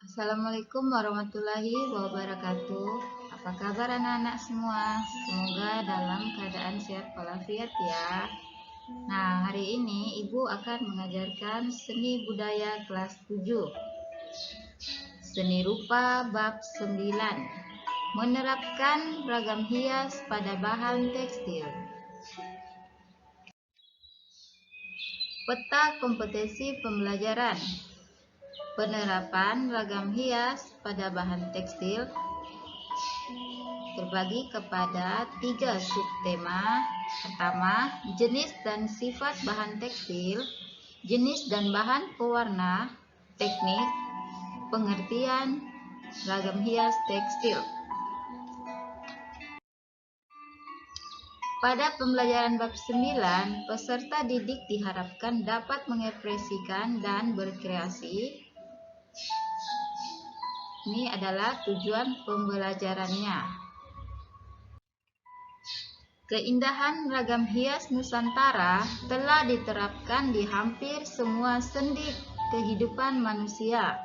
Assalamualaikum warahmatullahi wabarakatuh. Apa kabar anak-anak semua? Semoga dalam keadaan sehat walafiat ya. Nah, hari ini Ibu akan mengajarkan seni budaya kelas 7. Seni rupa bab 9. Menerapkan ragam hias pada bahan tekstil. Peta kompetensi pembelajaran. Penerapan ragam hias pada bahan tekstil terbagi kepada 3 subtema. Pertama, jenis dan sifat bahan tekstil, jenis dan bahan pewarna, teknik, pengertian ragam hias tekstil. Pada pembelajaran bab 9, peserta didik diharapkan dapat mengekspresikan dan berkreasi. Ini adalah tujuan pembelajarannya. Keindahan ragam hias Nusantara telah diterapkan di hampir semua sendi kehidupan manusia.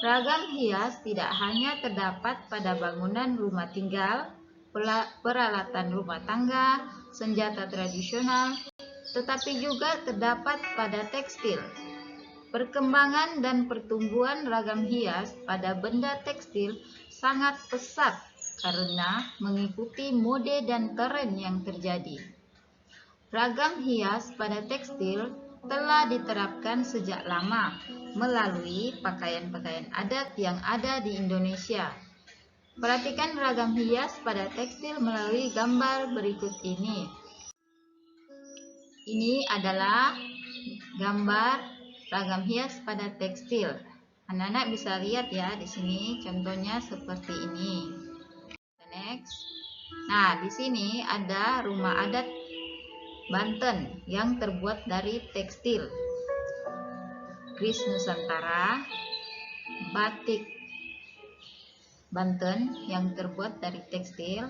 Ragam hias tidak hanya terdapat pada bangunan rumah tinggal, peralatan rumah tangga, senjata tradisional, tetapi juga terdapat pada tekstil. Perkembangan dan pertumbuhan ragam hias pada benda tekstil sangat pesat karena mengikuti mode dan tren yang terjadi. Ragam hias pada tekstil telah diterapkan sejak lama melalui pakaian-pakaian adat yang ada di Indonesia. Perhatikan ragam hias pada tekstil melalui gambar berikut ini. Ini adalah gambar ragam hias pada tekstil. Anak-anak bisa lihat ya di sini contohnya seperti ini. Next. Nah, di sini ada rumah adat Banten yang terbuat dari tekstil. Kris Nusantara, batik Banten yang terbuat dari tekstil.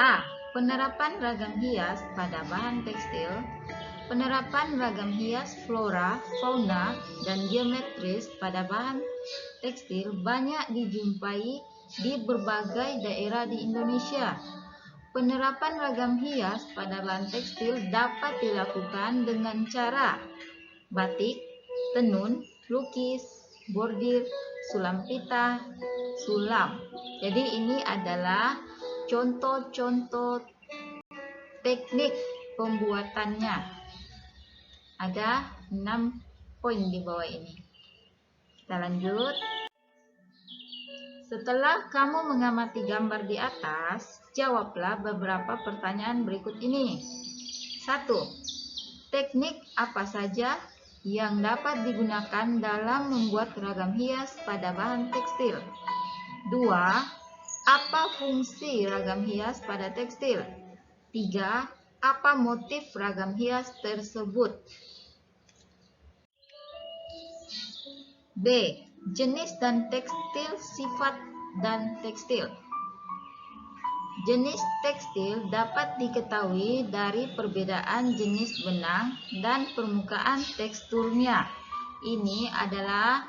A. Penerapan ragam hias pada bahan tekstil. Penerapan ragam hias flora, fauna, dan geometris pada bahan tekstil banyak dijumpai di berbagai daerah di Indonesia. Penerapan ragam hias pada bahan tekstil dapat dilakukan dengan cara batik, tenun, lukis, bordir, sulam pita, sulam. Jadi ini adalah contoh-contoh teknik pembuatannya. Ada 6 poin di bawah ini. Kita lanjut. Setelah kamu mengamati gambar di atas, jawablah beberapa pertanyaan berikut ini. 1. Teknik apa saja yang dapat digunakan dalam membuat ragam hias pada bahan tekstil? 2. Apa fungsi ragam hias pada tekstil? 3. Apa motif ragam hias tersebut? B. Jenis dan tekstil, sifat dan tekstil. Jenis tekstil dapat diketahui dari perbedaan jenis benang dan permukaan teksturnya. Ini adalah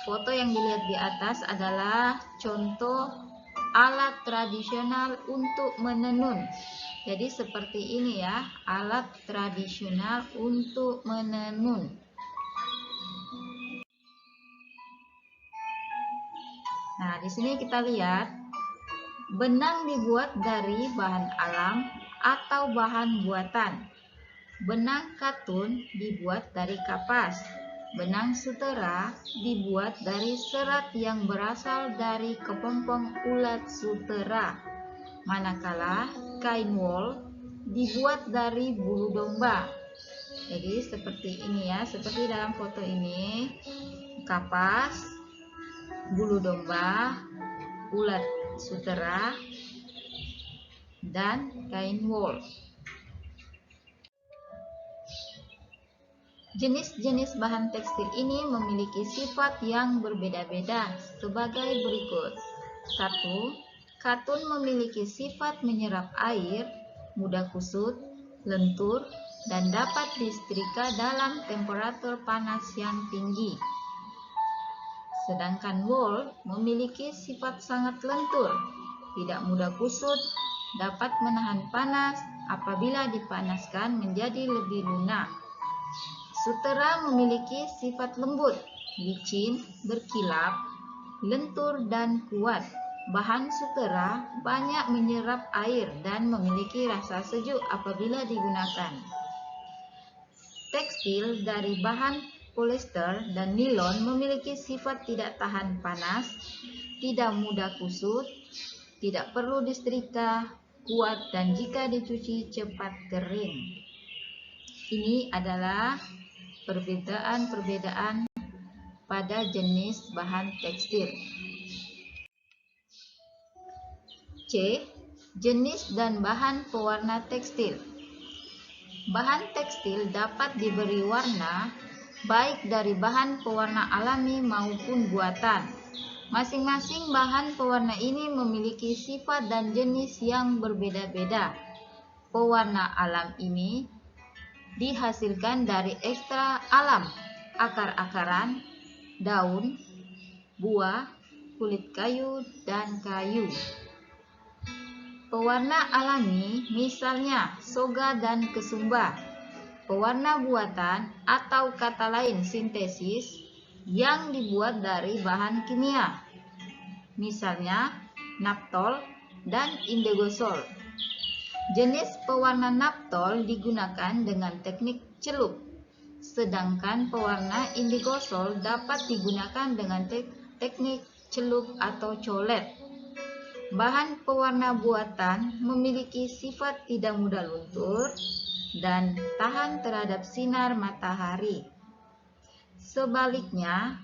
foto yang dilihat di atas adalah contoh alat tradisional untuk menenun. Jadi seperti ini ya, alat tradisional untuk menenun. Nah, di sini kita lihat benang dibuat dari bahan alam atau bahan buatan. Benang katun dibuat dari kapas. Benang sutera dibuat dari serat yang berasal dari kepompong ulat sutera. Manakala kain wol dibuat dari bulu domba. Jadi seperti ini ya, seperti dalam foto ini. Kapas, bulu domba, ulat sutera, dan kain wol. Jenis-jenis bahan tekstil ini memiliki sifat yang berbeda-beda sebagai berikut. 1. Katun memiliki sifat menyerap air, mudah kusut, lentur, dan dapat disetrika dalam temperatur panas yang tinggi. Sedangkan wool memiliki sifat sangat lentur, tidak mudah kusut, dapat menahan panas apabila dipanaskan menjadi lebih lunak. Sutera memiliki sifat lembut, licin, berkilap, lentur, dan kuat. Bahan sutera banyak menyerap air dan memiliki rasa sejuk apabila digunakan. Tekstil dari bahan polyester dan nilon memiliki sifat tidak tahan panas, tidak mudah kusut, tidak perlu disetrika, kuat, dan jika dicuci cepat kering. Ini adalah perbedaan pada jenis bahan tekstil. C. Jenis dan bahan pewarna tekstil. Bahan tekstil dapat diberi warna baik dari bahan pewarna alami maupun buatan. Masing-masing bahan pewarna ini memiliki sifat dan jenis yang berbeda-beda. Pewarna alam ini dihasilkan dari ekstrak alam, akar-akaran, daun, buah, kulit kayu, dan kayu. Pewarna alami misalnya soga dan kesumba. Pewarna buatan atau kata lain sintesis yang dibuat dari bahan kimia, misalnya naptol dan indegosol. Jenis pewarna naptol digunakan dengan teknik celup, sedangkan pewarna indegosol dapat digunakan dengan teknik celup atau colet. Bahan pewarna buatan memiliki sifat tidak mudah luntur dan tahan terhadap sinar matahari. Sebaliknya,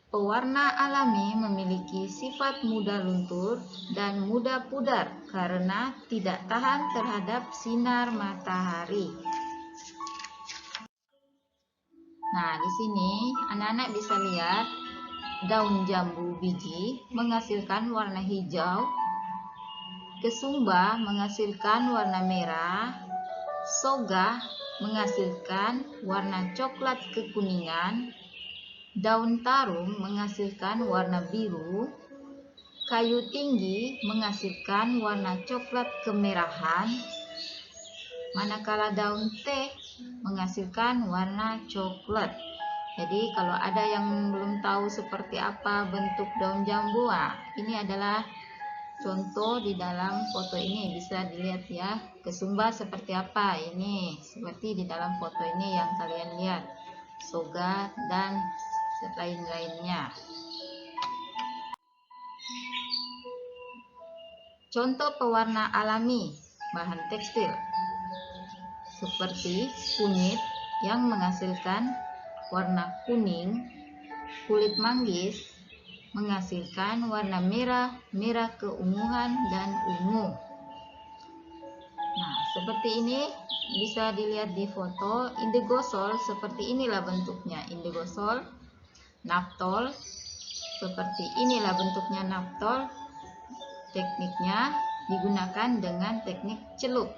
pewarna alami memiliki sifat mudah luntur dan mudah pudar karena tidak tahan terhadap sinar matahari. Nah, di sini anak-anak bisa lihat daun jambu biji menghasilkan warna hijau, kesumba menghasilkan warna merah, soga menghasilkan warna coklat kekuningan, daun tarum menghasilkan warna biru, kayu tinggi menghasilkan warna coklat kemerahan, manakala daun teh menghasilkan warna coklat. Jadi kalau ada yang belum tahu seperti apa bentuk daun jambu, ini adalah contoh di dalam foto ini, bisa dilihat ya. Kesumba seperti apa, ini seperti di dalam foto ini yang kalian lihat. Soga dan lain-lainnya. Contoh pewarna alami bahan tekstil seperti kunyit yang menghasilkan warna kuning, kulit manggis menghasilkan warna merah, merah keunguan, dan ungu. Nah, seperti ini bisa dilihat di foto. Indegosol seperti inilah bentuknya, indegosol. Naptol seperti inilah bentuknya, naptol. Tekniknya digunakan dengan teknik celup.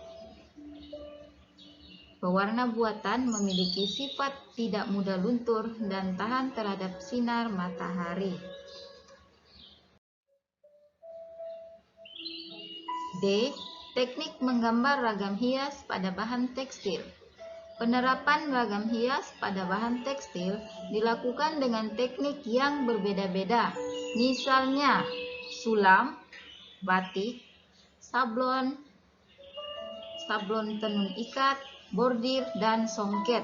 Pewarna buatan memiliki sifat tidak mudah luntur dan tahan terhadap sinar matahari. D. Teknik menggambar ragam hias pada bahan tekstil. Penerapan ragam hias pada bahan tekstil dilakukan dengan teknik yang berbeda-beda. Misalnya, sulam, batik, sablon tenun ikat, bordir, dan songket.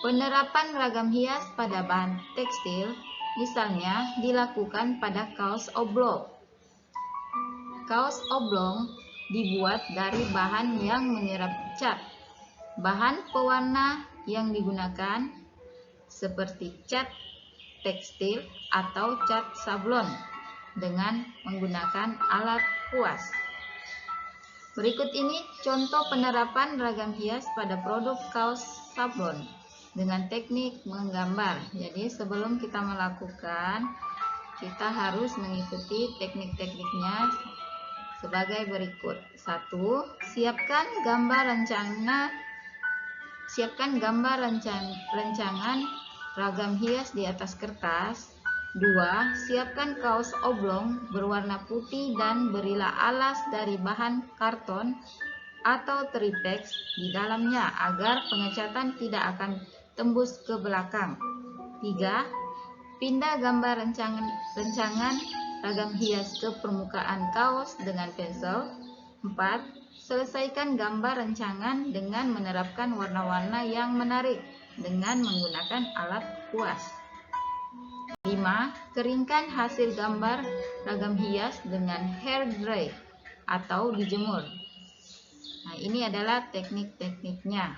Penerapan ragam hias pada bahan tekstil misalnya dilakukan pada kaos oblong. Kaos oblong dibuat dari bahan yang menyerap cat. Bahan pewarna yang digunakan seperti cat tekstil atau cat sablon dengan menggunakan alat kuas. Berikut ini contoh penerapan ragam hias pada produk kaos sablon dengan teknik menggambar. Jadi sebelum kita melakukan, kita harus mengikuti teknik-tekniknya sebagai berikut. 1. Siapkan gambar rencana siapkan gambar rancangan ragam hias di atas kertas. 2. Siapkan kaos oblong berwarna putih dan berilah alas dari bahan karton atau tripleks di dalamnya agar pengecatan tidak akan tembus ke belakang. 3. Pindah gambar rancangan ragam hias ke permukaan kaos dengan pensel. 4. Selesaikan gambar rancangan dengan menerapkan warna-warna yang menarik dengan menggunakan alat kuas. 5. Keringkan hasil gambar ragam hias dengan hair dry atau dijemur. Nah, ini adalah teknik-tekniknya.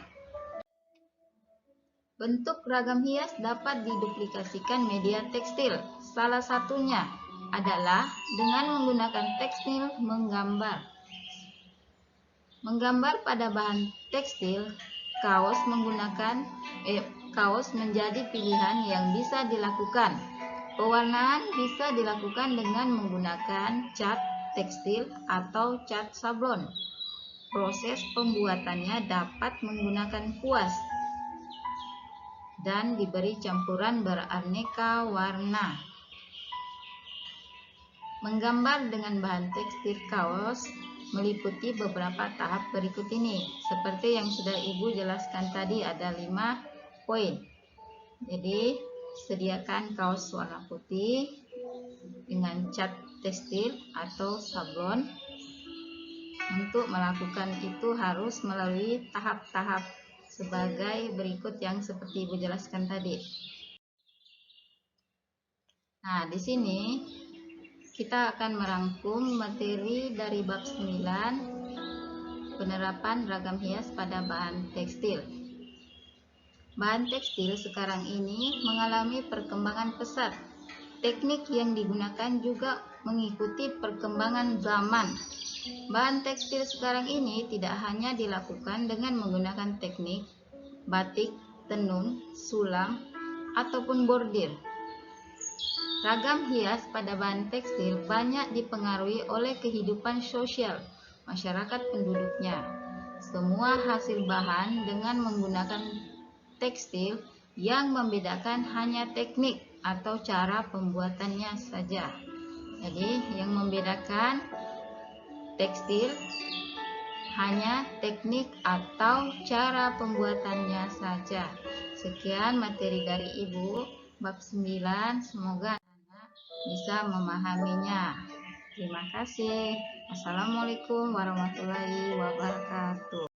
Bentuk ragam hias dapat diduplikasikan media tekstil. Salah satunya adalah dengan menggunakan tekstil menggambar. Menggambar pada bahan tekstil, kaos menjadi pilihan yang bisa dilakukan. Pewarnaan bisa dilakukan dengan menggunakan cat tekstil atau cat sablon. Proses pembuatannya dapat menggunakan kuas dan diberi campuran beraneka warna. Menggambar dengan bahan tekstil kaos meliputi beberapa tahap berikut ini. Seperti yang sudah Ibu jelaskan tadi, ada 5 poin. Jadi, sediakan kaos warna putih dengan cat tekstil atau sablon. Untuk melakukan itu harus melalui tahap-tahap sebagai berikut yang seperti Ibu jelaskan tadi. Nah, di sini kita akan merangkum materi dari bab 9, penerapan ragam hias pada bahan tekstil. Bahan tekstil sekarang ini mengalami perkembangan pesat. Teknik yang digunakan juga mengikuti perkembangan zaman. Bahan tekstil sekarang ini tidak hanya dilakukan dengan menggunakan teknik batik, tenun, sulam, ataupun bordir. Ragam hias pada bahan tekstil banyak dipengaruhi oleh kehidupan sosial masyarakat penduduknya. Semua hasil bahan dengan menggunakan tekstil, yang membedakan hanya teknik atau cara pembuatannya saja. Jadi, yang membedakan tekstil hanya teknik atau cara pembuatannya saja. Sekian materi dari Ibu bab 9. Semoga bisa memahaminya. Terima kasih. Assalamualaikum warahmatullahi wabarakatuh.